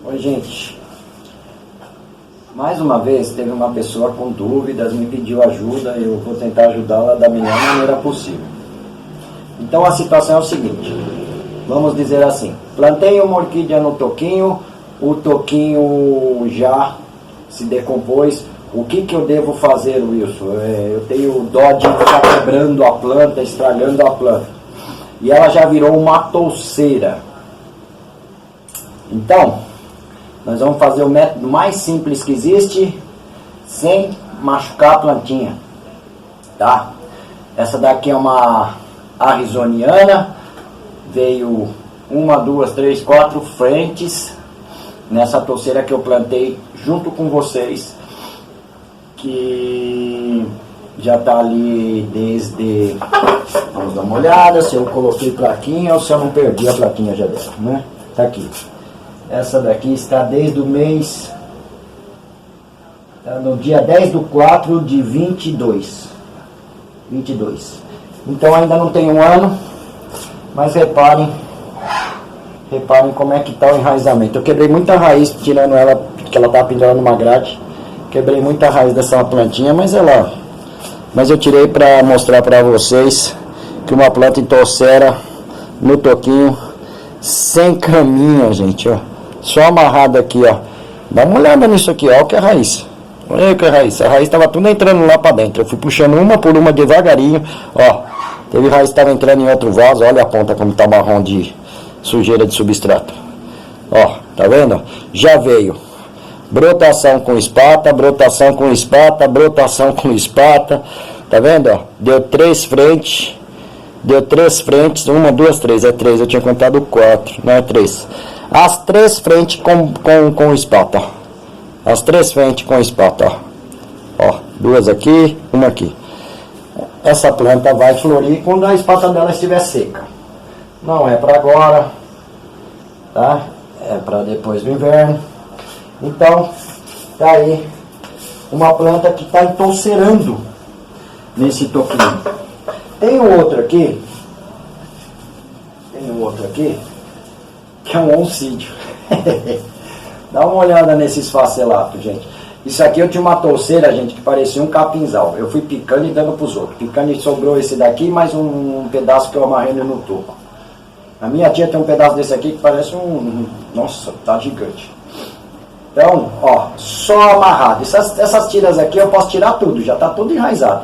Oi, gente. Mais uma vez teve uma pessoa com dúvidas, me pediu ajuda, eu vou tentar ajudá-la da melhor maneira possível. Então a situação é o seguinte, vamos dizer assim, plantei uma orquídea no toquinho, o toquinho já se decompôs. O que eu devo fazer, Wilson? Eu tenho dó de ficar quebrando a planta, estragando a planta. E ela já virou uma touceira. Então, nós vamos fazer o método mais simples que existe, sem machucar a plantinha. Tá? Essa daqui é uma arizoniana. Veio 1, 2, 3, 4 frentes nessa touceira que eu plantei junto com vocês, que já está ali desde... Vamos dar uma olhada se eu coloquei plaquinha ou se eu não perdi a plaquinha já dela, né? Tá aqui. Essa daqui está desde o mês... Tá no dia 10/4 de 22. Então ainda não tem um ano, mas reparem como é que está o enraizamento. Eu quebrei muita raiz tirando ela, porque ela estava pendurada numa grade. Quebrei muita raiz dessa plantinha, mas eu tirei para mostrar para vocês que uma planta em touceira no toquinho, sem caminho, gente, ó, só amarrado aqui, ó. Dá uma olhada nisso aqui, ó, o que é raiz. Olha aí que é raiz. A raiz estava tudo entrando lá para dentro. Eu fui puxando uma por uma devagarinho, ó. Teve raiz que estava entrando em outro vaso. Olha a ponta como tá marrom de sujeira de substrato. Ó, tá vendo? Já veio brotação com espata, brotação com espata, brotação com espata. Tá vendo? Ó, deu 3 frentes. Deu 3 frentes. 1, 2, 3. É 3. Eu tinha contado 4. Não é 3. As 3 frentes com espata. Ó. As 3 frentes com espata. Ó. Ó. 2 aqui, uma aqui. Essa planta vai florir quando a espata dela estiver seca. Não é para agora. Tá? É para depois do inverno. Então, tá aí uma planta que está entoucerando nesse toquinho. Tem um outro aqui, que é um oncídio. Dá uma olhada nesse esfacelato, gente. Isso aqui eu tinha uma touceira, gente, que parecia um capinzal. Eu fui picando e dando pros outros. Picando e sobrou esse daqui, mais um pedaço que eu amarrei no toco. A minha tia tem um pedaço desse aqui que parece um... Nossa, tá gigante. Então, ó, só amarrado. Essas tiras aqui eu posso tirar tudo, já tá tudo enraizado.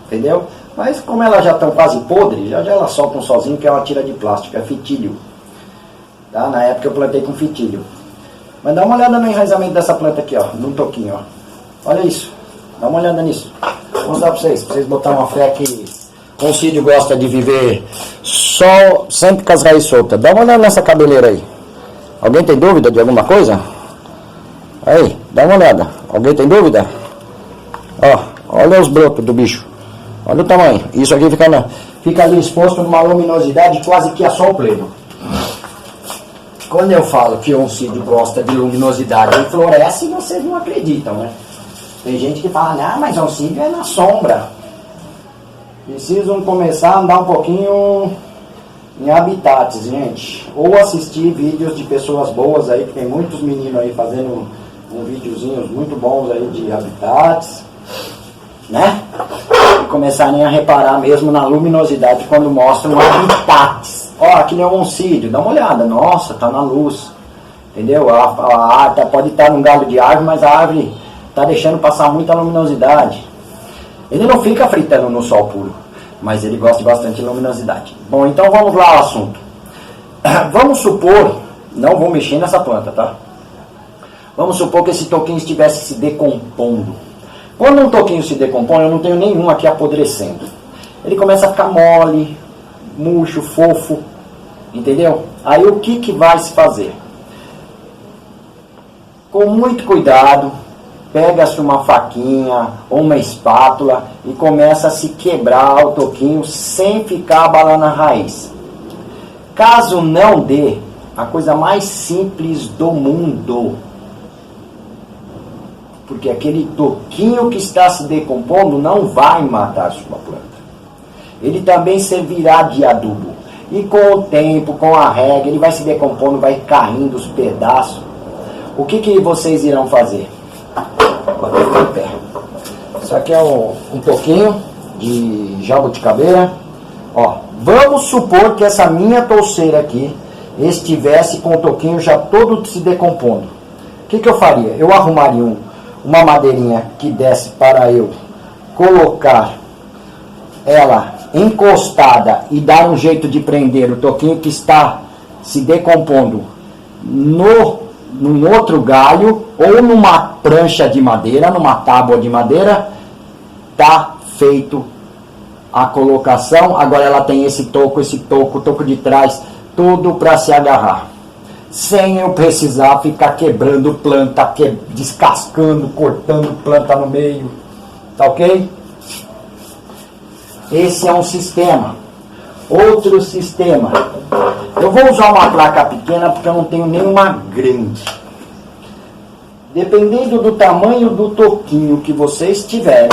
Entendeu? Mas como elas já estão quase podres, já elas soltam sozinho, que é uma tira de plástico, é fitilho. Tá? Na época eu plantei com fitilho. Mas dá uma olhada no enraizamento dessa planta aqui, ó, num toquinho, ó. Olha isso. Dá uma olhada nisso. Vou mostrar pra vocês botarem uma fé que o oncídio gosta de viver só, sempre com as raízes soltas. Dá uma olhada nessa cabeleira aí. Alguém tem dúvida de alguma coisa? Aí, dá uma olhada. Alguém tem dúvida? Ó, olha os brotos do bicho. Olha o tamanho. Isso aqui fica ali exposto numa luminosidade quase que a sol pleno. Quando eu falo que o oncídio gosta de luminosidade e floresce, vocês não acreditam, né? Tem gente que fala, mas o oncídio é na sombra. Precisam começar a andar um pouquinho em habitats, gente. Ou assistir vídeos de pessoas boas aí, que tem muitos meninos aí fazendo videozinhos muito bons aí de habitats, né? E começarem a reparar mesmo na luminosidade quando mostram habitats. Ó, aqui não é um oncídio, dá uma olhada. Nossa, tá na luz. Entendeu? A árvore pode estar num galho de árvore, mas a árvore tá deixando passar muita luminosidade. Ele não fica fritando no sol puro, mas ele gosta de bastante luminosidade. Bom, então vamos lá ao assunto. Vamos supor, não vou mexer nessa planta, tá? Vamos supor que esse toquinho estivesse se decompondo. Quando um toquinho se decompõe, eu não tenho nenhum aqui apodrecendo. Ele começa a ficar mole, murcho, fofo, entendeu? Aí o que vai se fazer? Com muito cuidado, pega-se uma faquinha ou uma espátula e começa a se quebrar o toquinho sem ficar abalando a raiz. Caso não dê, a coisa mais simples do mundo, porque aquele toquinho que está se decompondo não vai matar sua planta. Ele também servirá de adubo. E com o tempo, com a rega, ele vai se decompondo, vai caindo os pedaços. O que vocês irão fazer? Vou bater em pé. Isso aqui é um toquinho de jabuticabeira. Ó, vamos supor que essa minha touceira aqui estivesse com o toquinho já todo se decompondo. O que eu faria? Eu arrumaria uma madeirinha que desse para eu colocar ela encostada e dar um jeito de prender o toquinho que está se decompondo num outro galho ou numa prancha de madeira, numa tábua de madeira. Tá feito a colocação. Agora ela tem esse toco o toco de trás, tudo para se agarrar, sem eu precisar ficar quebrando planta, descascando, cortando planta no meio. Tá ok? Esse é um sistema. Outro sistema, eu vou usar uma placa pequena porque eu não tenho nenhuma grande. Dependendo do tamanho do toquinho que vocês tiverem,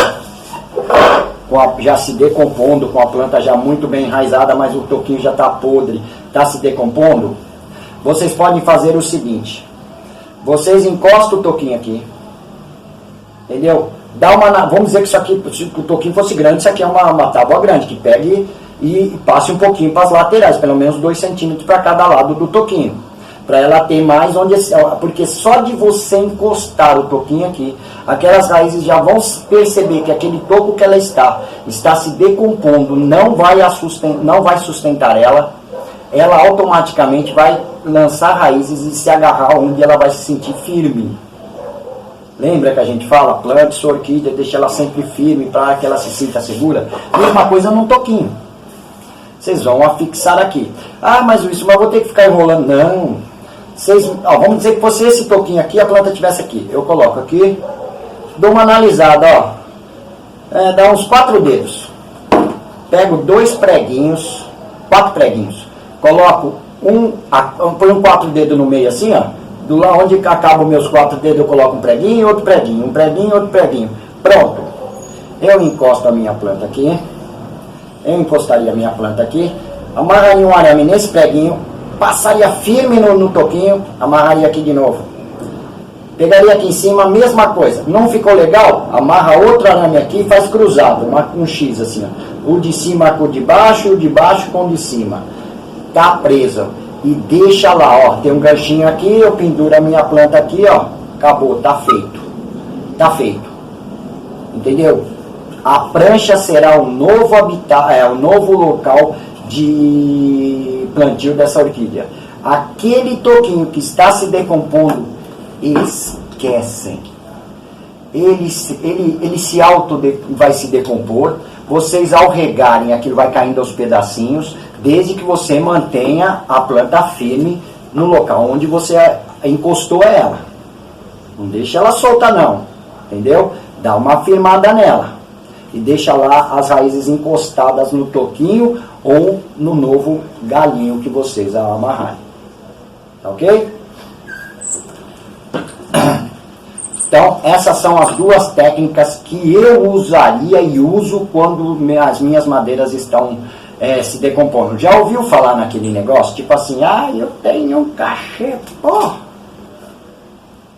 já se decompondo, com a planta já muito bem enraizada, mas o toquinho já está podre, está se decompondo, vocês podem fazer o seguinte: vocês encostam o toquinho aqui, entendeu? Vamos dizer que isso aqui, se o toquinho fosse grande, isso aqui é uma tábua grande, que pegue e passe um pouquinho para as laterais, pelo menos 2 centímetros para cada lado do toquinho, para ela ter mais porque só de você encostar o toquinho aqui, aquelas raízes já vão perceber que aquele toco que ela está se decompondo, não vai sustentar ela automaticamente vai lançar raízes e se agarrar onde ela vai se sentir firme. Lembra que a gente fala, plante sua orquídea, deixa ela sempre firme para que ela se sinta segura? Mesma coisa num toquinho. Vocês vão afixar aqui. Ah, mas eu vou ter que ficar enrolando. Não. Vamos dizer que fosse esse toquinho aqui, a planta estivesse aqui. Eu coloco aqui, dou uma analisada, ó. Dá uns 4 dedos. Pego 2 preguinhos, 4 preguinhos. Coloco põe um 4 dedos no meio assim, ó. Do lado onde acabam meus 4 dedos, eu coloco um preguinho, outro preguinho, um preguinho, outro preguinho. Pronto. Eu encosto a minha planta aqui. Eu encostaria a minha planta aqui, amarraria um arame nesse preguinho, passaria firme no toquinho, amarraria aqui de novo. Pegaria aqui em cima, a mesma coisa. Não ficou legal? Amarra outro arame aqui e faz cruzado, um X assim, ó. O de cima com o de baixo com o de cima. Tá preso. E deixa lá, ó. Tem um ganchinho aqui, eu penduro a minha planta aqui, ó. Acabou, tá feito. Tá feito. Entendeu? A prancha será o novo habitat, o novo local de plantio dessa orquídea. Aquele toquinho que está se decompondo, esquecem. Ele vai se decompor. Vocês, ao regarem, aquilo vai caindo aos pedacinhos, desde que você mantenha a planta firme no local onde você encostou ela. Não deixa ela solta não, entendeu? Dá uma firmada nela. E deixa lá as raízes encostadas no toquinho ou no novo galinho que vocês amarrarem. Tá ok? Então, essas são as 2 técnicas que eu usaria e uso quando as minhas madeiras estão se decompondo. Já ouviu falar naquele negócio? Tipo assim, eu tenho um cachepô,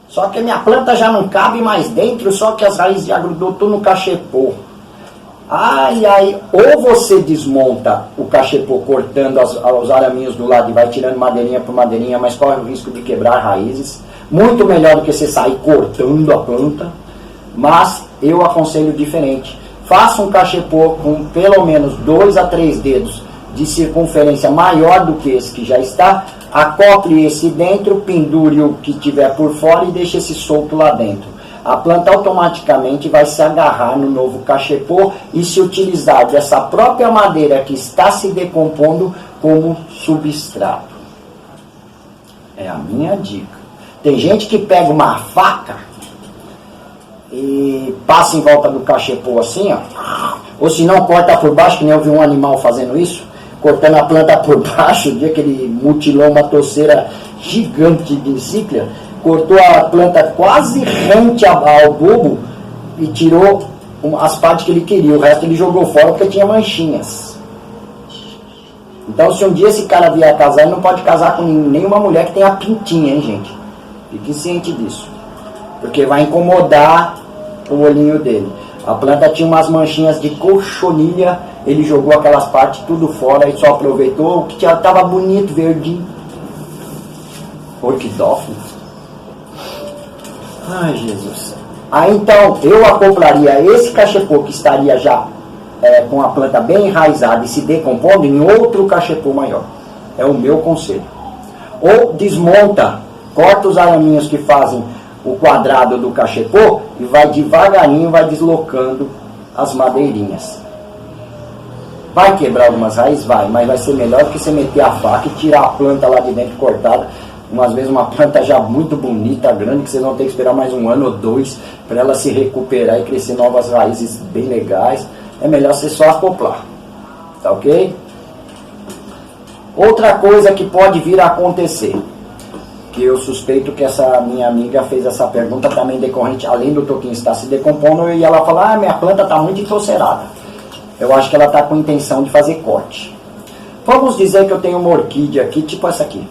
só que minha planta já não cabe mais dentro, só que as raízes já grudou tudo no cachepô. Ou você desmonta o cachepô cortando os araminhos do lado e vai tirando madeirinha por madeirinha, mas corre o risco de quebrar raízes. Muito melhor do que você sair cortando a planta, mas eu aconselho diferente. Faça um cachepô com pelo menos 2 a 3 dedos de circunferência maior do que esse que já está, acople esse dentro, pendure o que tiver por fora e deixe esse solto lá dentro. A planta automaticamente vai se agarrar no novo cachepô e se utilizar dessa própria madeira que está se decompondo como substrato. É a minha dica. Tem gente que pega uma faca e passa em volta do cachepô assim, ó. Ou se não, corta por baixo, que nem eu vi um animal fazendo isso, cortando a planta por baixo, o dia que ele mutilou uma touceira gigante de cíclia, cortou a planta quase rente ao bulbo e tirou as partes que ele queria. O resto ele jogou fora porque tinha manchinhas. Então, se um dia esse cara vier casar, ele não pode casar com nenhuma mulher que tenha pintinha, hein, gente? Fique ciente disso. Porque vai incomodar o olhinho dele. A planta tinha umas manchinhas de cochonilha, ele jogou aquelas partes tudo fora e só aproveitou o que estava bonito, verdinho. Orquidófilo. Ai, Jesus. Aí então, eu acoplaria esse cachepô que estaria já com a planta bem enraizada e se decompondo em outro cachepô maior. É o meu conselho. Ou desmonta, corta os araminhos que fazem o quadrado do cachepô e vai devagarinho, vai deslocando as madeirinhas. Vai quebrar algumas raízes? Vai, mas vai ser melhor que você meter a faca e tirar a planta lá de dentro cortada. Umas vezes uma planta já muito bonita, grande, que vocês vão ter que esperar mais 1 ano ou 2 para ela se recuperar e crescer novas raízes bem legais. É melhor você só acoplar, tá ok? Outra coisa que pode vir a acontecer, que eu suspeito que essa minha amiga fez essa pergunta também decorrente, além do toquinho estar se decompondo, e ela fala, minha planta está muito entrocerada. Eu acho que ela está com intenção de fazer corte. Vamos dizer que eu tenho uma orquídea aqui, tipo essa aqui.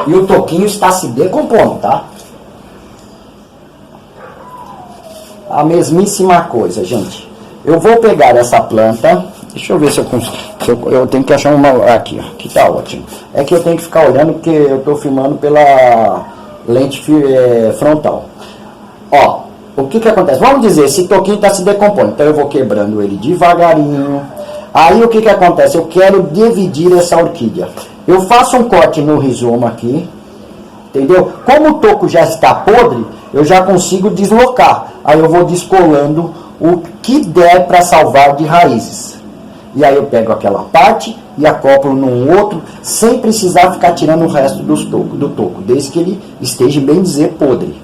E o toquinho está se decompondo, tá? A mesmíssima coisa, gente. Eu vou pegar essa planta. Deixa eu ver se eu consigo. Eu tenho que achar uma. Aqui, ó. Que tá ótimo. É que eu tenho que ficar olhando porque eu estou filmando pela lente frontal. Ó, o que acontece? Vamos dizer, esse toquinho está se decompondo. Então eu vou quebrando ele devagarinho. Aí o que acontece? Eu quero dividir essa orquídea. Eu faço um corte no rizoma aqui. Entendeu? Como o toco já está podre, eu já consigo deslocar. Aí eu vou descolando o que der para salvar de raízes. E aí eu pego aquela parte e acoplo num outro, sem precisar ficar tirando o resto do toco, desde que ele esteja, bem dizer, podre.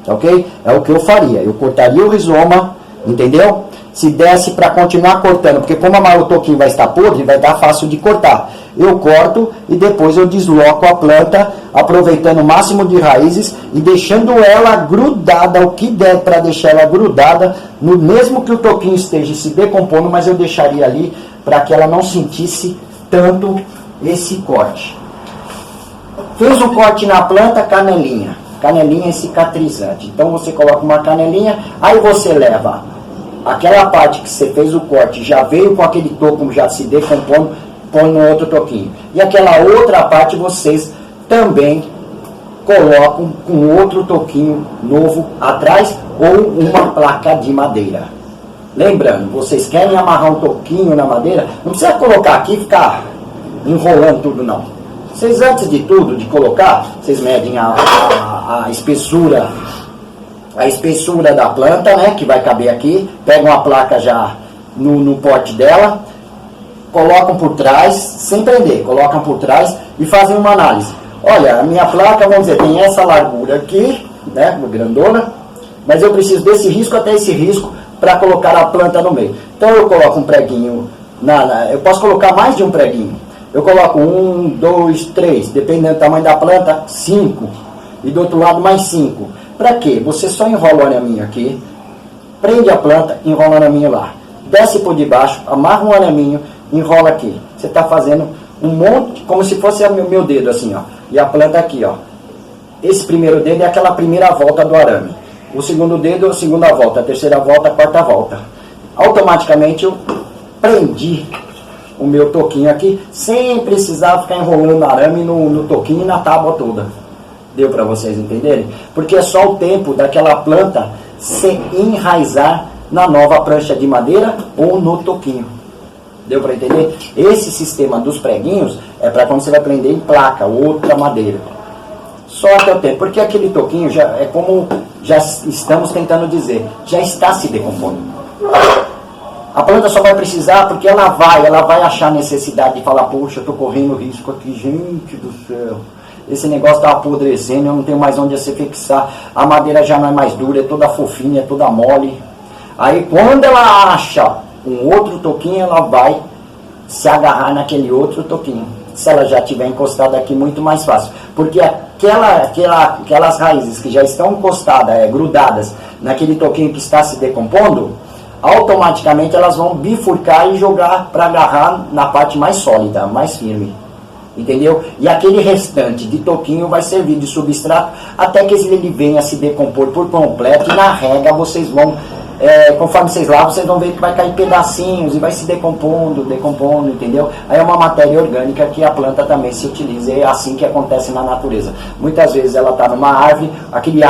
Ok? É o que eu faria. Eu cortaria o rizoma, entendeu? Se desse para continuar cortando, porque como o toquinho vai estar podre, vai estar fácil de cortar. Eu corto e depois eu desloco a planta, aproveitando o máximo de raízes e deixando ela grudada, o que der para deixar ela grudada, no mesmo que o toquinho esteja se decompondo, mas eu deixaria ali para que ela não sentisse tanto esse corte. Fez o corte na planta, canelinha. Canelinha é cicatrizante. Então você coloca uma canelinha, aí você leva aquela parte que você fez o corte, já veio com aquele toco já se decompondo, põe no outro toquinho. E aquela outra parte vocês também colocam com outro toquinho novo atrás ou uma placa de madeira. Lembrando, vocês querem amarrar um toquinho na madeira, não precisa colocar aqui e ficar enrolando tudo não. Vocês antes de tudo, de colocar, vocês medem a espessura da planta, né, que vai caber aqui, pegam a placa já no pote dela, colocam por trás, sem prender, colocam por trás e fazem uma análise. Olha, a minha placa, vamos dizer, tem essa largura aqui, né, grandona, mas eu preciso desse risco até esse risco para colocar a planta no meio. Então eu coloco um preguinho, eu posso colocar mais de um preguinho. Eu coloco 1, 2, 3, dependendo do tamanho da planta, 5. E do outro lado mais 5. Para quê? Você só enrola o araminho aqui, prende a planta, enrola o araminho lá. Desce por debaixo, amarra um araminho, enrola aqui. Você está fazendo um monte, como se fosse o meu dedo assim, ó. E a planta aqui, ó. Esse primeiro dedo é aquela primeira volta do arame. O segundo dedo é a segunda volta, a terceira volta, a quarta volta. Automaticamente eu prendi o meu toquinho aqui, sem precisar ficar enrolando arame no toquinho e na tábua toda. Deu para vocês entenderem? Porque é só o tempo daquela planta se enraizar na nova prancha de madeira ou no toquinho. Deu para entender? Esse sistema dos preguinhos é para quando você vai prender em placa, outra madeira. Só até o tempo, porque aquele toquinho já é como já estamos tentando dizer, já está se decompondo. A planta só vai precisar, porque ela vai achar necessidade de falar, poxa, eu estou correndo risco aqui, gente do céu. Esse negócio está apodrecendo, eu não tenho mais onde se fixar. A madeira já não é mais dura, é toda fofinha, é toda mole. Aí quando ela acha um outro toquinho, ela vai se agarrar naquele outro toquinho. Se ela já tiver encostada aqui, muito mais fácil. Porque aquelas raízes que já estão encostadas, grudadas naquele toquinho que está se decompondo, automaticamente elas vão bifurcar e jogar para agarrar na parte mais sólida, mais firme. entendeu? E aquele restante de toquinho vai servir de substrato até que ele venha a se decompor por completo, e na rega vocês vão, conforme vocês lavam, vocês vão ver que vai cair pedacinhos e vai se decompondo, entendeu? Aí é uma matéria orgânica que a planta também se utiliza, é assim que acontece na natureza. Muitas vezes ela está numa árvore, aquele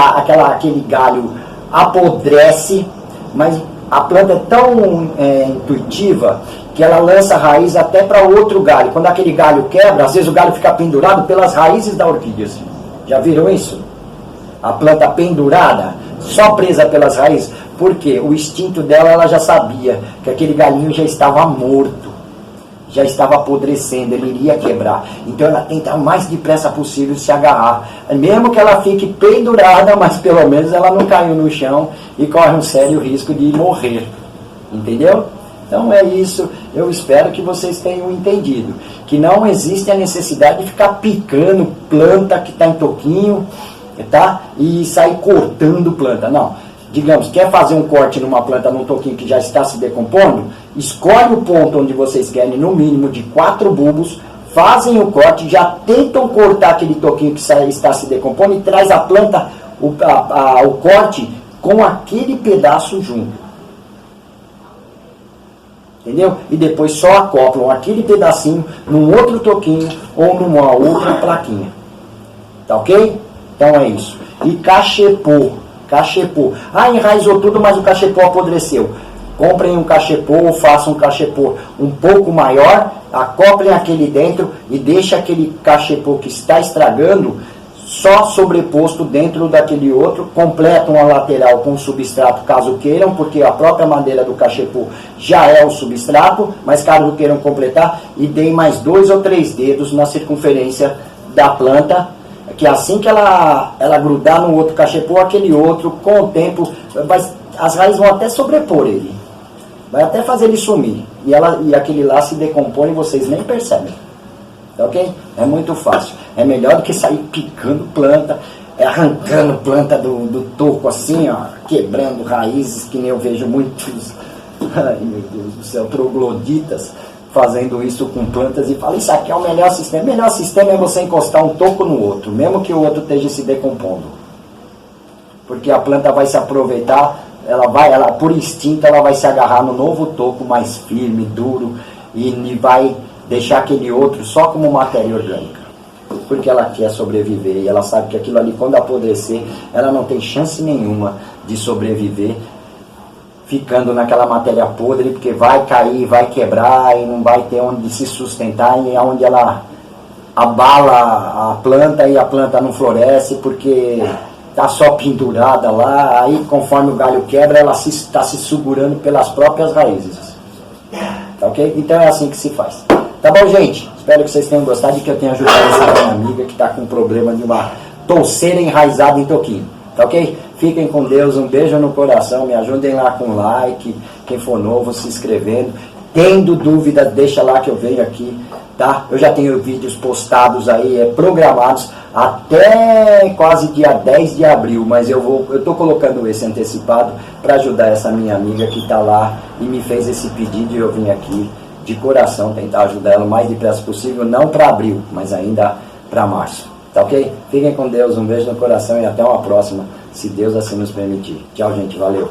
galho apodrece, mas a planta é tão intuitiva que ela lança a raiz até para outro galho. Quando aquele galho quebra, às vezes o galho fica pendurado pelas raízes da orquídea. Assim. Já viram isso? A planta pendurada, só presa pelas raízes. Porque o instinto dela, ela já sabia que aquele galinho já estava morto, já estava apodrecendo, ele iria quebrar. Então ela tenta o mais depressa possível se agarrar. Mesmo que ela fique pendurada, mas pelo menos ela não caiu no chão e corre um sério risco de morrer. Entendeu? Então é isso, eu espero que vocês tenham entendido, que não existe a necessidade de ficar picando planta que está em toquinho, tá? E sair cortando planta, não. Digamos, quer fazer um corte numa planta, num toquinho que já está se decompondo, escolhe o ponto onde vocês querem, no mínimo de 4 bulbos, fazem o corte, já tentam cortar aquele toquinho que está se decompondo e traz a planta, o corte com aquele pedaço junto. Entendeu? E depois só acoplam aquele pedacinho num outro toquinho ou numa outra plaquinha. Tá ok? Então é isso. E cachepô. Ah, enraizou tudo, mas o cachepô apodreceu. Comprem um cachepô ou façam um cachepô um pouco maior, acoplem aquele dentro e deixem aquele cachepô que está estragando só sobreposto dentro daquele outro, completam a lateral com substrato caso queiram, porque a própria madeira do cachepô já é o substrato, mas caso queiram completar, e deem mais 2 ou 3 dedos na circunferência da planta, que assim que ela grudar no outro cachepô, aquele outro, com o tempo, as raízes vão até sobrepor ele, vai até fazer ele sumir, e aquele lá se decompõe e vocês nem percebem. Ok? É muito fácil. É melhor do que sair picando planta, arrancando planta do toco assim, ó, quebrando raízes, que nem eu vejo muitos, ai meu Deus do céu, trogloditas fazendo isso com plantas e fala, isso aqui é o melhor sistema. O melhor sistema é você encostar um toco no outro, mesmo que o outro esteja se decompondo. Porque a planta vai se aproveitar, ela por instinto, ela vai se agarrar no novo toco mais firme, duro, e vai deixar aquele outro só como matéria orgânica, porque ela quer sobreviver e ela sabe que aquilo ali, quando apodrecer, ela não tem chance nenhuma de sobreviver ficando naquela matéria podre, porque vai cair, vai quebrar e não vai ter onde se sustentar, e é onde ela abala a planta e a planta não floresce porque está só pendurada lá. Aí conforme o galho quebra, ela está se segurando pelas próprias raízes. Tá ok? Então é assim que se faz. Tá bom, gente? Espero que vocês tenham gostado e que eu tenha ajudado essa minha amiga que está com um problema de uma touceira enraizada em toquinho. Tá ok? Fiquem com Deus, um beijo no coração, me ajudem lá com like, quem for novo, se inscrevendo. Tendo dúvida, deixa lá que eu venho aqui, tá? Eu já tenho vídeos postados aí, programados até quase dia 10 de abril, mas eu tô colocando esse antecipado para ajudar essa minha amiga que tá lá e me fez esse pedido, e eu vim aqui de coração tentar ajudar ela o mais depressa possível, não para abril, mas ainda para março. Tá ok? Fiquem com Deus, um beijo no coração e até uma próxima, se Deus assim nos permitir. Tchau, gente, valeu!